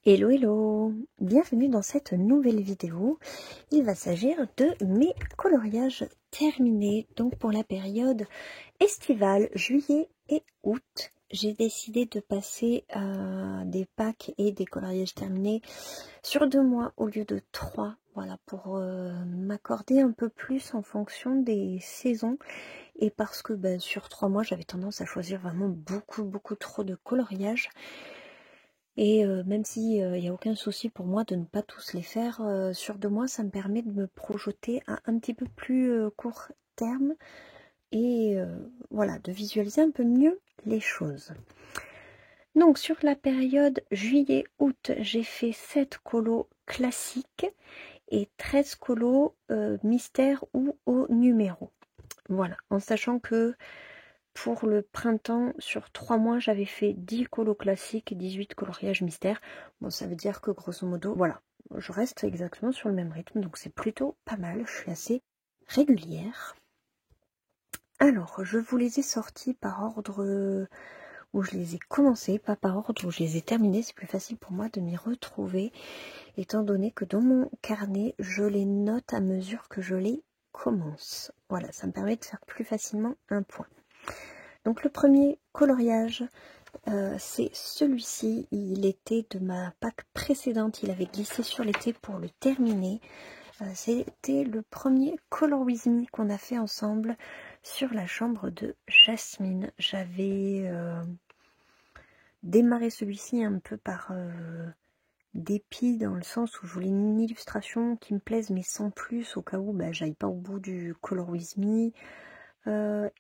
Hello hello, bienvenue dans cette nouvelle vidéo. Il va s'agir de mes coloriages terminés, donc pour la période estivale, juillet et août. J'ai décidé de passer à des packs et des coloriages terminés sur 2 mois au lieu de 3, voilà, pour m'accorder un peu plus en fonction des saisons et parce que sur 3 mois j'avais tendance à choisir vraiment beaucoup trop de coloriages. Et même si il n'y a aucun souci pour moi de ne pas tous les faire, sur 2 mois, ça me permet de me projeter à un petit peu plus court terme et voilà, de visualiser un peu mieux les choses. Donc sur la période juillet-août, j'ai fait 7 colos classiques et 13 colos mystère ou au numéro. Voilà, en sachant que pour le printemps, sur 3 mois, j'avais fait 10 colos classiques et 18 coloriages mystères. Bon, ça veut dire que grosso modo, voilà, je reste exactement sur le même rythme, donc c'est plutôt pas mal. Je suis assez régulière. Alors, je vous les ai sortis par ordre où je les ai commencés, pas par ordre où je les ai terminés. C'est plus facile pour moi de m'y retrouver, étant donné que dans mon carnet, je les note à mesure que je les commence. Voilà, ça me permet de faire plus facilement un point. Donc le premier coloriage, c'est celui-ci. Il était de ma pack précédente, il avait glissé sur l'été pour le terminer. C'était le premier Color With Me qu'on a fait ensemble sur la chambre de Jasmine. J'avais démarré celui-ci un peu par dépit, dans le sens où je voulais une illustration qui me plaise mais sans plus, au cas où j'aille pas au bout du Color With Me.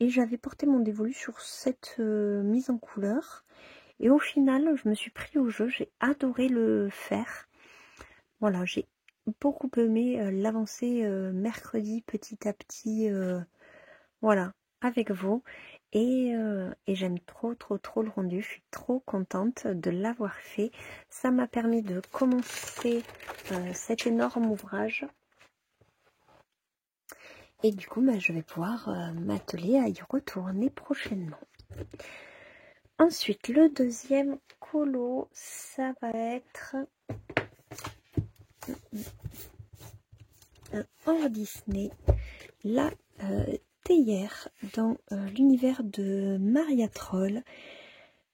Et j'avais porté mon dévolu sur cette mise en couleur. Et au final, je me suis pris au jeu. J'ai adoré le faire. Voilà, j'ai beaucoup aimé l'avancer mercredi petit à petit. Voilà, avec vous. Et j'aime trop le rendu. Je suis trop contente de l'avoir fait. Ça m'a permis de commencer cet énorme ouvrage. Et du coup, je vais pouvoir m'atteler à y retourner prochainement. Ensuite, le deuxième colo, ça va être un hors Disney. La théière dans l'univers de Maria Troll.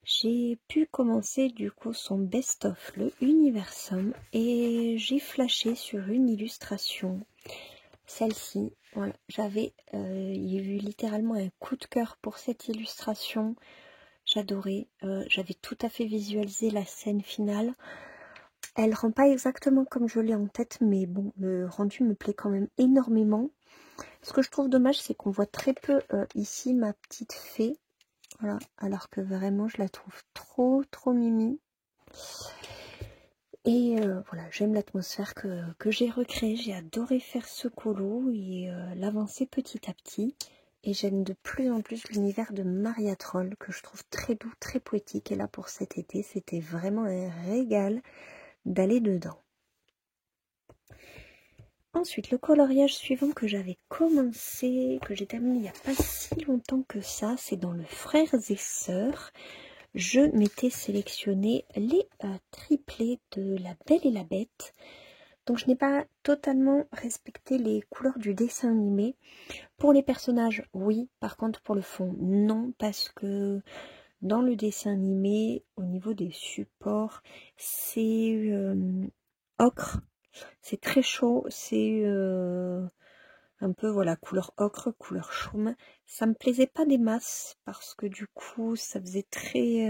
J'ai pu commencer du coup son best-of, le Universum, et j'ai flashé sur une illustration. Celle-ci, voilà, j'avais eu littéralement un coup de cœur pour cette illustration. J'adorais, j'avais tout à fait visualisé la scène finale. Elle rend pas exactement comme je l'ai en tête, mais bon, le rendu me plaît quand même énormément. Ce que je trouve dommage, c'est qu'on voit très peu ici ma petite fée. Voilà, alors que vraiment je la trouve trop mimi. Et voilà, j'aime l'atmosphère que j'ai recréée. J'ai adoré faire ce colo et l'avancer petit à petit. Et j'aime de plus en plus l'univers de Maria Troll, que je trouve très doux, très poétique. Et là, pour cet été, c'était vraiment un régal d'aller dedans. Ensuite, le coloriage suivant que j'avais commencé, que j'ai terminé il n'y a pas si longtemps que ça, c'est dans le Frères et Sœurs. Je m'étais sélectionné les triplés de La Belle et la Bête. Donc je n'ai pas totalement respecté les couleurs du dessin animé. Pour les personnages, oui. Par contre, pour le fond, non. Parce que dans le dessin animé, au niveau des supports, c'est ocre. C'est très chaud. C'est un peu, voilà, couleur ocre, couleur chaume. Ça me plaisait pas des masses parce que du coup, ça faisait très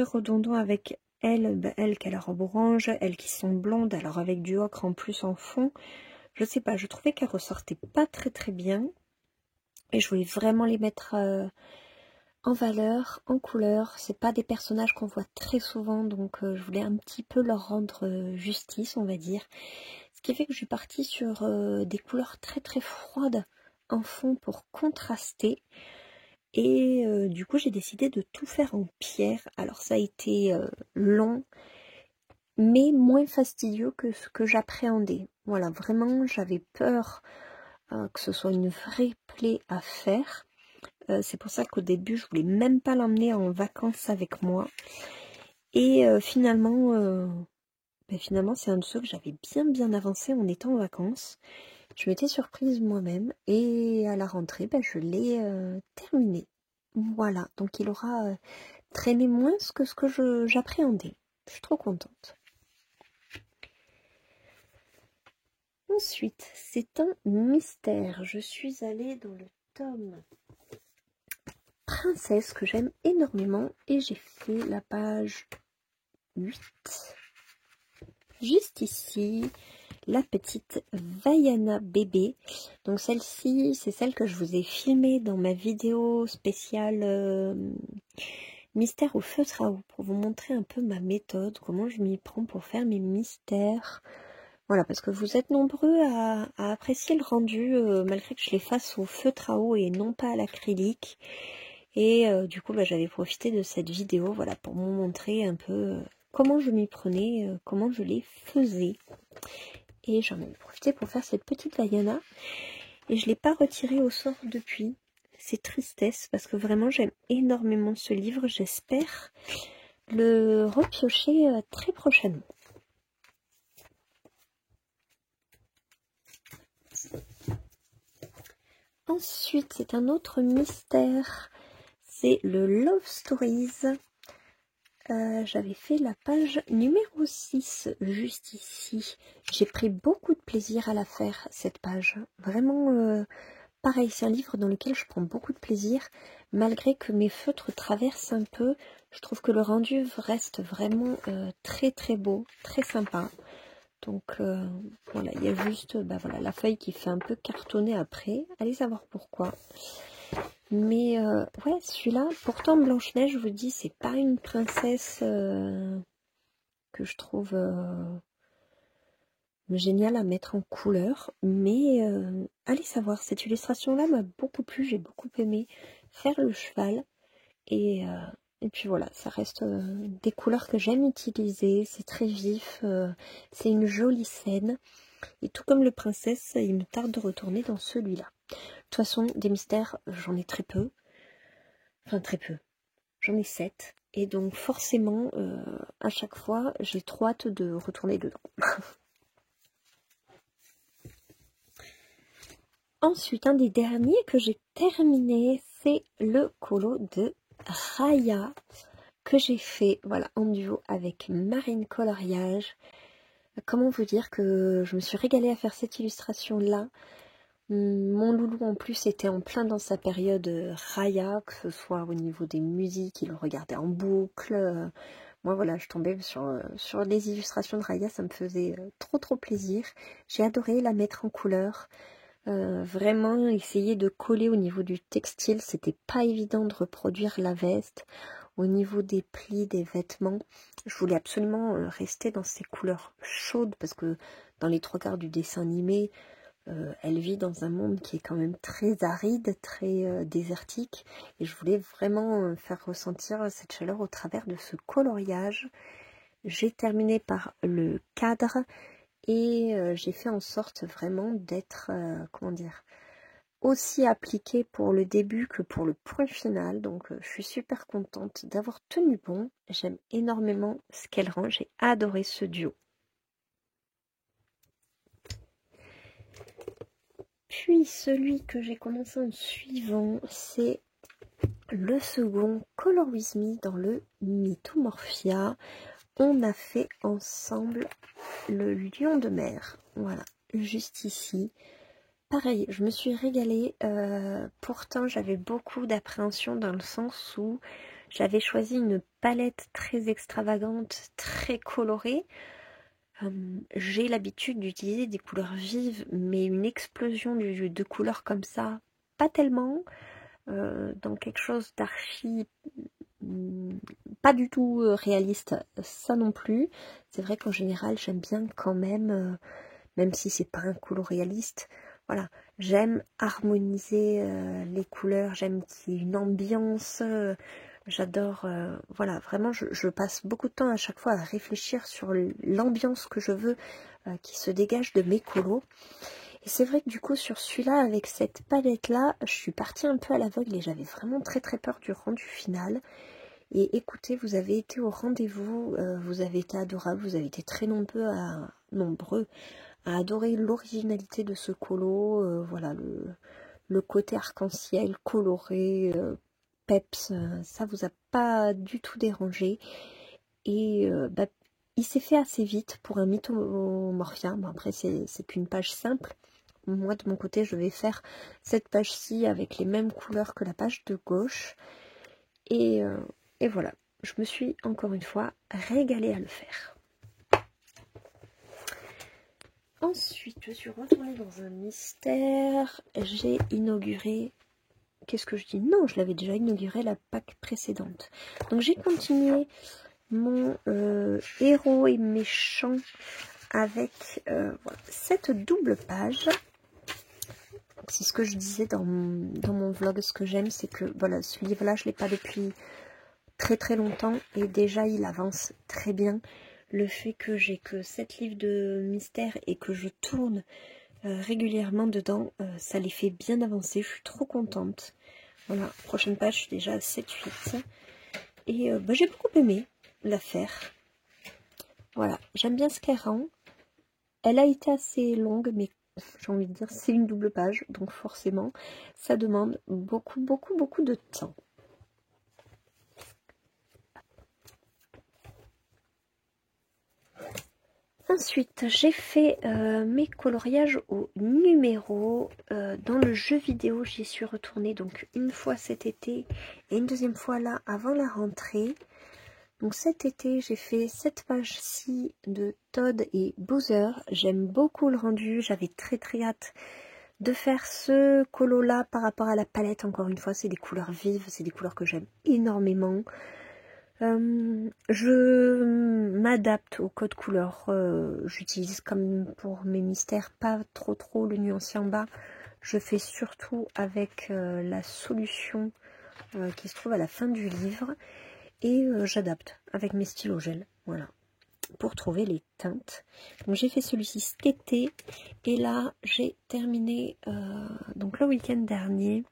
redondant avec elle, elle qui a la robe orange, elles qui sont blondes, alors avec du ocre en plus en fond. Je sais pas, je trouvais qu'elle ressortait pas très bien. Et je voulais vraiment les mettre en valeur, en couleur. C'est pas des personnages qu'on voit très souvent, donc je voulais un petit peu leur rendre justice, on va dire. Ce qui fait que je suis partie sur des couleurs très froides en fond pour contraster. Et du coup, j'ai décidé de tout faire en pierre. Alors, ça a été long, mais moins fastidieux que ce que j'appréhendais. Voilà, vraiment, j'avais peur que ce soit une vraie plaie à faire. C'est pour ça qu'au début, je voulais même pas l'emmener en vacances avec moi. Et finalement c'est un de ceux que j'avais bien avancé en étant en vacances. Je m'étais surprise moi-même et à la rentrée, je l'ai terminé. Voilà, donc il aura traîné moins que ce que j'appréhendais. Je suis trop contente. Ensuite, c'est un mystère. Je suis allée dans le tome Princesse que j'aime énormément et j'ai fait la page 8. Juste ici, la petite Vaiana bébé. Donc celle-ci, c'est celle que je vous ai filmée dans ma vidéo spéciale mystère au feutre à eau pour vous montrer un peu ma méthode, comment je m'y prends pour faire mes mystères. Voilà, parce que vous êtes nombreux à apprécier le rendu malgré que je les fasse au feutre à eau et non pas à l'acrylique. Et du coup, j'avais profité de cette vidéo, voilà, pour vous montrer un peu comment je m'y prenais, comment je les faisais. Et j'en ai profité pour faire cette petite Vaiana. Et je ne l'ai pas retiré au sort depuis. C'est tristesse, parce que vraiment, j'aime énormément ce livre. J'espère le repiocher très prochainement. Ensuite, c'est un autre mystère. C'est le Love Stories. J'avais fait la page numéro 6 juste ici. J'ai pris beaucoup de plaisir à la faire, cette page. Vraiment, pareil, c'est un livre dans lequel je prends beaucoup de plaisir. Malgré que mes feutres traversent un peu, je trouve que le rendu reste vraiment très beau, très sympa. Donc voilà, il y a juste voilà, la feuille qui fait un peu cartonner après. Allez savoir pourquoi. Mais ouais, celui-là, pourtant Blanche-Neige, je vous dis, c'est pas une princesse que je trouve géniale à mettre en couleur. Mais allez savoir, cette illustration-là m'a beaucoup plu, j'ai beaucoup aimé faire le cheval. Et puis voilà, ça reste des couleurs que j'aime utiliser, c'est très vif, c'est une jolie scène. Et tout comme le princesse, il me tarde de retourner dans celui-là. De toute façon, des mystères, j'en ai très peu. Enfin, très peu. J'en ai 7. Et donc, forcément, à chaque fois, j'ai trop hâte de retourner dedans. Ensuite, un des derniers que j'ai terminé, c'est le colo de Raya, que j'ai fait voilà, en duo avec Marine Coloriage. Comment vous dire que je me suis régalée à faire cette illustration-là. Mon loulou en plus était en plein dans sa période Raya, que ce soit au niveau des musiques, il le regardait en boucle. Moi voilà, je tombais sur les illustrations de Raya, ça me faisait trop plaisir. J'ai adoré la mettre en couleur. Vraiment essayer de coller au niveau du textile, c'était pas évident de reproduire la veste. Au niveau des plis des vêtements, je voulais absolument rester dans ces couleurs chaudes parce que dans les 3/4 du dessin animé, elle vit dans un monde qui est quand même très aride, très désertique, et je voulais vraiment faire ressentir cette chaleur au travers de ce coloriage. J'ai terminé par le cadre et j'ai fait en sorte vraiment d'être, comment dire, aussi appliquée pour le début que pour le point final. Donc je suis super contente d'avoir tenu bon. J'aime énormément ce qu'elle rend. J'ai adoré ce duo. Puis celui que j'ai commencé en suivant, c'est le second Color With Me dans le Mythomorphia. On a fait ensemble le lion de mer. Voilà, juste ici. Pareil, je me suis régalée. Pourtant, j'avais beaucoup d'appréhension dans le sens où j'avais choisi une palette très extravagante, très colorée. J'ai l'habitude d'utiliser des couleurs vives, mais une explosion de couleurs comme ça, pas tellement. Dans quelque chose d'archi pas du tout réaliste, ça non plus. C'est vrai qu'en général, j'aime bien quand même si c'est pas un color réaliste, voilà, j'aime harmoniser les couleurs, j'aime qu'il y ait une ambiance, j'adore, voilà, vraiment je passe beaucoup de temps à chaque fois à réfléchir sur l'ambiance que je veux qui se dégage de mes colos. Et c'est vrai que du coup sur celui-là, avec cette palette là, je suis partie un peu à l'aveugle et j'avais vraiment très peur du rendu final. Et écoutez, vous avez été au rendez-vous, vous avez été adorables, vous avez été très nombreux à adorer l'originalité de ce colo, voilà, le côté arc-en-ciel coloré, peps, ça vous a pas du tout dérangé. Et bah, il s'est fait assez vite pour un Mythomorphia. Bon, après, c'est qu'une page simple. Moi, de mon côté, je vais faire cette page-ci avec les mêmes couleurs que la page de gauche. Et voilà, je me suis encore une fois régalée à le faire. Ensuite, je suis retournée dans un mystère. J'ai inauguré... Qu'est-ce que je dis? Non, je l'avais déjà inauguré la pack précédente. Donc j'ai continué mon héros et méchant avec voilà, cette double page. C'est ce que je disais dans mon vlog. Ce que j'aime, c'est que voilà, ce livre-là, je ne l'ai pas depuis très très longtemps et déjà il avance très bien. Le fait que j'ai que 7 livres de mystère et que je tourne régulièrement dedans, ça les fait bien avancer. Je suis trop contente. Voilà, prochaine page, je suis déjà à 7-8. Et bah, j'ai beaucoup aimé la faire. Voilà, j'aime bien ce qu'elle rend. Elle a été assez longue, mais j'ai envie de dire c'est une double page, donc forcément ça demande beaucoup de temps. Ensuite, j'ai fait mes coloriages au numéro. Dans le jeu vidéo, j'y suis retournée donc une fois cet été et une deuxième fois là avant la rentrée. Donc cet été, j'ai fait cette page-ci de Todd et Bowser. J'aime beaucoup le rendu, j'avais très hâte de faire ce colo là par rapport à la palette. Encore une fois, c'est des couleurs vives, c'est des couleurs que j'aime énormément. Je m'adapte au code couleur. J'utilise comme pour mes mystères pas trop le nuancier en bas. Je fais surtout avec la solution qui se trouve à la fin du livre. Et j'adapte avec mes stylos gel. Voilà. Pour trouver les teintes. Donc j'ai fait celui-ci cet été. Et là j'ai terminé donc le week-end dernier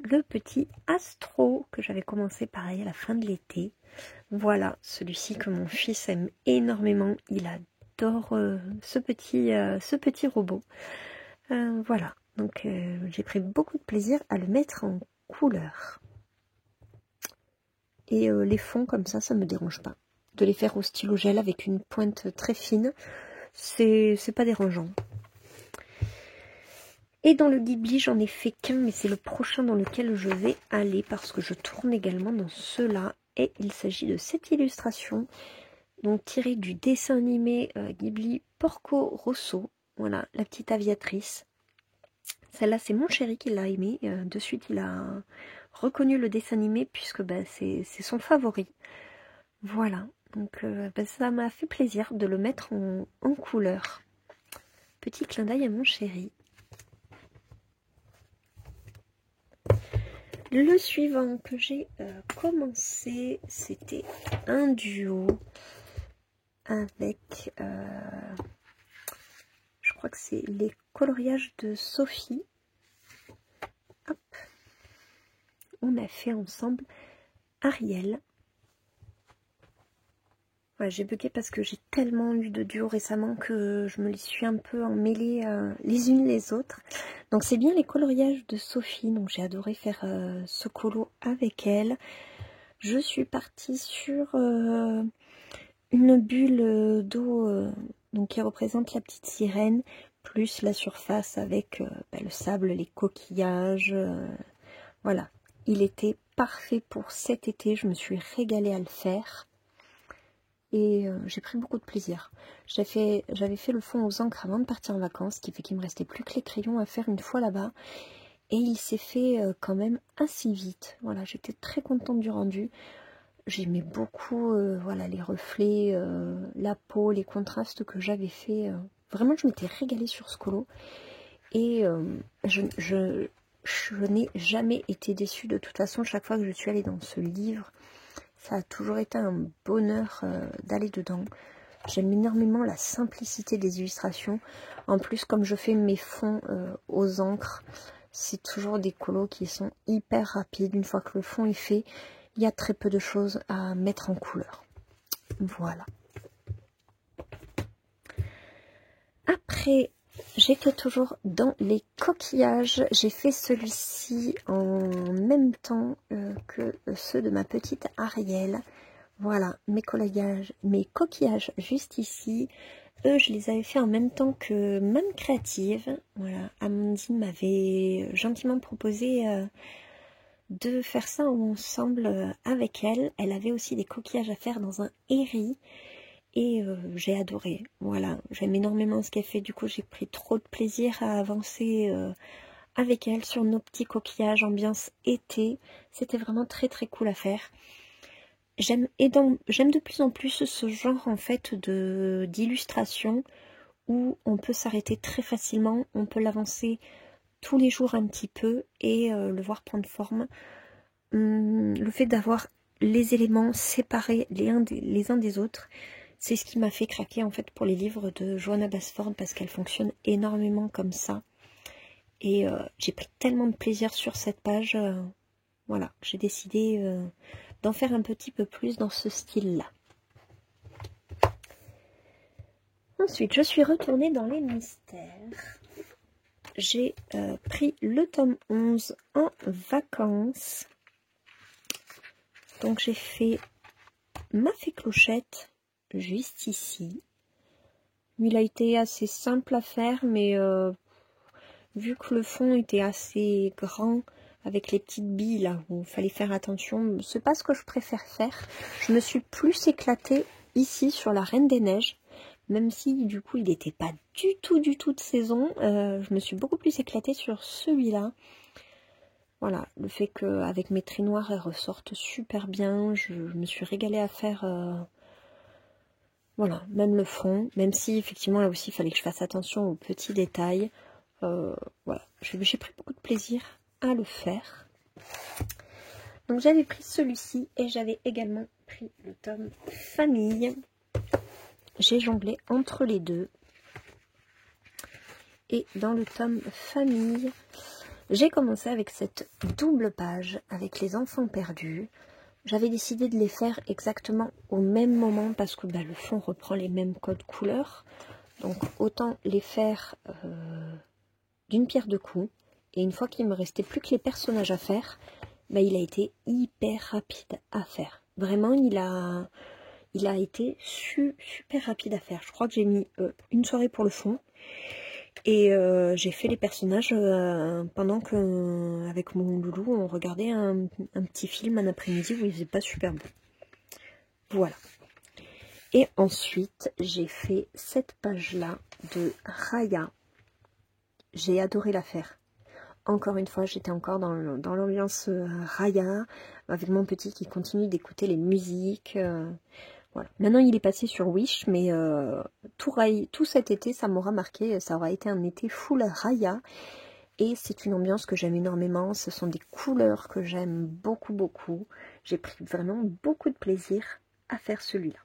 le petit Astro que j'avais commencé pareil à la fin de l'été. Voilà, celui-ci que mon fils aime énormément. Il adore ce petit robot. Voilà, donc j'ai pris beaucoup de plaisir à le mettre en couleur. Et les fonds comme ça me dérange pas. De les faire au stylo gel avec une pointe très fine, c'est pas dérangeant. Et dans le Ghibli, j'en ai fait qu'un, mais c'est le prochain dans lequel je vais aller parce que je tourne également dans ceux-là. Et il s'agit de cette illustration, donc tirée du dessin animé Ghibli Porco Rosso. Voilà, la petite aviatrice. Celle-là, c'est mon chéri qui l'a aimé. De suite, il a reconnu le dessin animé puisque bah, c'est son favori. Voilà, donc bah, ça m'a fait plaisir de le mettre en couleur. Petit clin d'œil à mon chéri. Le suivant que j'ai commencé, c'était un duo avec, je crois que c'est les coloriages de Sophie. Hop. On a fait ensemble Ariel. Ouais, j'ai bugué parce que j'ai tellement eu de duos récemment que je me les suis un peu emmêlées les unes les autres. Donc c'est bien les coloriages de Sophie, donc j'ai adoré faire ce colo avec elle. Je suis partie sur une bulle d'eau donc qui représente la petite sirène, plus la surface avec bah, le sable, les coquillages. Voilà, il était parfait pour cet été, je me suis régalée à le faire. Et j'ai pris beaucoup de plaisir. J'avais fait le fond aux encres avant de partir en vacances, ce qui fait qu'il me restait plus que les crayons à faire une fois là-bas. Et il s'est fait quand même assez vite. Voilà, j'étais très contente du rendu. J'aimais beaucoup voilà, les reflets, la peau, les contrastes que j'avais fait. Vraiment, je m'étais régalée sur ce colo. Et je n'ai jamais été déçue. De toute façon, chaque fois que je suis allée dans ce livre, ça a toujours été un bonheur d'aller dedans. J'aime énormément la simplicité des illustrations. En plus, comme je fais mes fonds aux encres, c'est toujours des colos qui sont hyper rapides. Une fois que le fond est fait, il y a très peu de choses à mettre en couleur. Voilà. Après, j'étais toujours dans les coquillages. J'ai fait celui-ci en même temps que ceux de ma petite Ariel. Voilà, mes coquillages juste ici. Eux, je les avais fait en même temps que Mame Créative. Voilà, Amandine m'avait gentiment proposé de faire ça ensemble avec elle. Elle avait aussi des coquillages à faire dans un héri. Et j'ai adoré, voilà, j'aime énormément ce qu'elle fait, du coup j'ai pris trop de plaisir à avancer avec elle sur nos petits coquillages ambiance été, c'était vraiment très très cool à faire. J'aime de plus en plus ce genre en fait d'illustration où on peut s'arrêter très facilement, on peut l'avancer tous les jours un petit peu et le voir prendre forme. Le fait d'avoir les éléments séparés les uns des autres, c'est ce qui m'a fait craquer en fait pour les livres de Johanna Basford parce qu'elle fonctionne énormément comme ça. Et j'ai pris tellement de plaisir sur cette page, voilà, j'ai décidé d'en faire un petit peu plus dans ce style-là. Ensuite, je suis retournée dans les mystères. J'ai pris le tome 11 en vacances. Donc j'ai fait Ma Fée Clochette juste ici. Il a été assez simple à faire, mais vu que le fond était assez grand, avec les petites billes là où il fallait faire attention, c'est pas ce que je préfère faire. Je me suis plus éclatée ici sur la Reine des Neiges, même si du coup il n'était pas du tout de saison. Je me suis beaucoup plus éclatée sur celui-là. Voilà, le fait qu'avec mes traits noirs elles ressortent super bien, je me suis régalée à faire voilà, même le fond, même si effectivement là aussi il fallait que je fasse attention aux petits détails. Voilà, j'ai pris beaucoup de plaisir à le faire. Donc j'avais pris celui-ci et j'avais également pris le tome Famille. J'ai jonglé entre les deux. Et dans le tome Famille, j'ai commencé avec cette double page avec les enfants perdus. J'avais décidé de les faire exactement au même moment parce que le fond reprend les mêmes codes couleurs. Donc autant les faire d'une pierre deux coups. Et une fois qu'il me restait plus que les personnages à faire, il a été hyper rapide à faire. Vraiment, il a été super rapide à faire. Je crois que j'ai mis une soirée pour le fond. Et j'ai fait les personnages pendant que, avec mon loulou, on regardait un petit film un après-midi où il faisait pas super beau. Voilà. Et ensuite, j'ai fait cette page-là de Raya. J'ai adoré la faire. Encore une fois, j'étais encore dans l'ambiance Raya, avec mon petit qui continue d'écouter les musiques. Voilà. Maintenant, il est passé sur Wish, mais tout cet été, ça m'aura marqué. Ça aura été un été full Raya. Et c'est une ambiance que j'aime énormément. Ce sont des couleurs que j'aime beaucoup. J'ai pris vraiment beaucoup de plaisir à faire celui-là.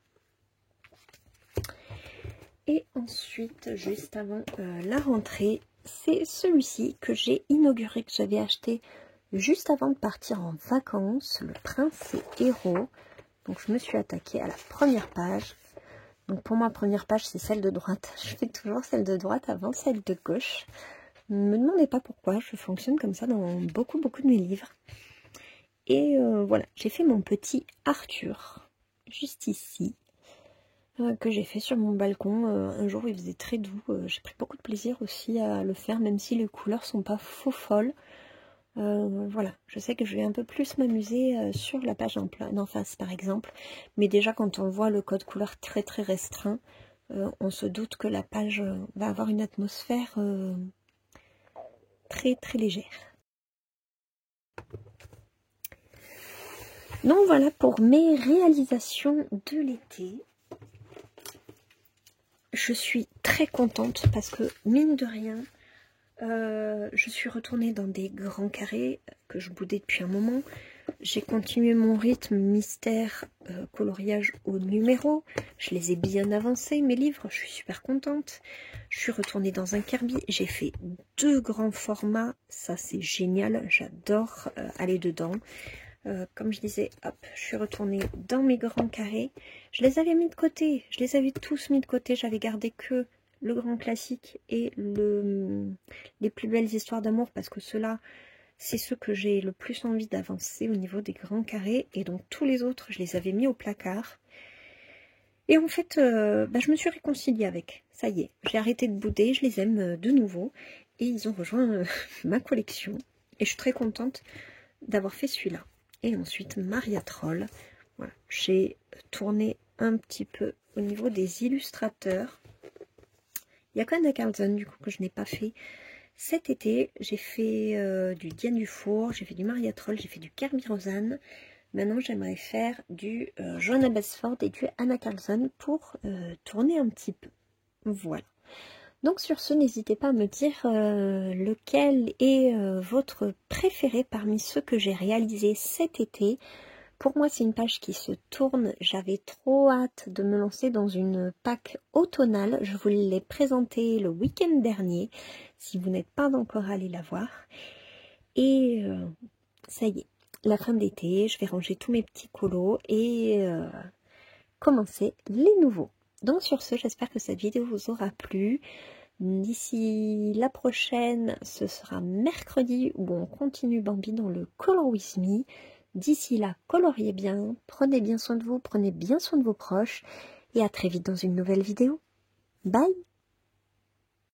Et ensuite, juste avant la rentrée, c'est celui-ci que j'ai inauguré, que j'avais acheté juste avant de partir en vacances, Le Prince et Héros. Donc je me suis attaquée à la première page. Donc pour moi, première page, c'est celle de droite. Je fais toujours celle de droite avant celle de gauche. Ne me demandez pas pourquoi, je fonctionne comme ça dans beaucoup de mes livres. Et voilà, j'ai fait mon petit Arthur, juste ici. Que j'ai fait sur mon balcon un jour où il faisait très doux. J'ai pris beaucoup de plaisir aussi à le faire, même si les couleurs sont pas faux folles. Voilà, je sais que je vais un peu plus m'amuser sur la page en face par exemple, mais déjà quand on voit le code couleur très restreint, on se doute que la page va avoir une atmosphère très légère. Donc voilà pour mes réalisations de l'été. Je suis très contente parce que, mine de rien, je suis retournée dans des grands carrés que je boudais depuis un moment. J'ai continué mon rythme mystère, coloriage au numéro. Je les ai bien avancés, mes livres. Je suis super contente. Je suis retournée dans un Kirby. J'ai fait 2 grands formats. Ça, c'est génial. J'adore aller dedans. comme je disais, hop, je suis retournée dans mes grands carrés. Je les avais mis de côté, je les avais tous mis de côté. J'avais gardé que le grand classique et les plus belles histoires d'amour, parce que ceux-là, c'est ceux que j'ai le plus envie d'avancer au niveau des grands carrés. Et donc tous les autres, je les avais mis au placard. Et en fait, je me suis réconciliée avec. Ça y est, j'ai arrêté de bouder, je les aime de nouveau. Et ils ont rejoint ma collection. Et je suis très contente d'avoir fait celui-là. Et ensuite, Maria Troll. Voilà, j'ai tourné un petit peu au niveau des illustrateurs. Il y a qu'Anna Carlson, du coup, que je n'ai pas fait. Cet été, j'ai fait du Diane Dufour, j'ai fait du Maria Troll, j'ai fait du Kerby Rosanne. Maintenant, j'aimerais faire du Johanna Basford et du Anna Carlson pour tourner un petit peu. Voilà. Donc sur ce, n'hésitez pas à me dire lequel est votre préféré parmi ceux que j'ai réalisés cet été. Pour moi, c'est une page qui se tourne. J'avais trop hâte de me lancer dans une Pâques automnale. Je vous l'ai présentée le week-end dernier, si vous n'êtes pas encore allé la voir. Et ça y est, la fin d'été, je vais ranger tous mes petits colos et commencer les nouveaux. Donc sur ce, j'espère que cette vidéo vous aura plu. D'ici la prochaine, ce sera mercredi où on continue Bambi dans le Color With Me. D'ici là, coloriez bien, prenez bien soin de vous, prenez bien soin de vos proches et à très vite dans une nouvelle vidéo. Bye!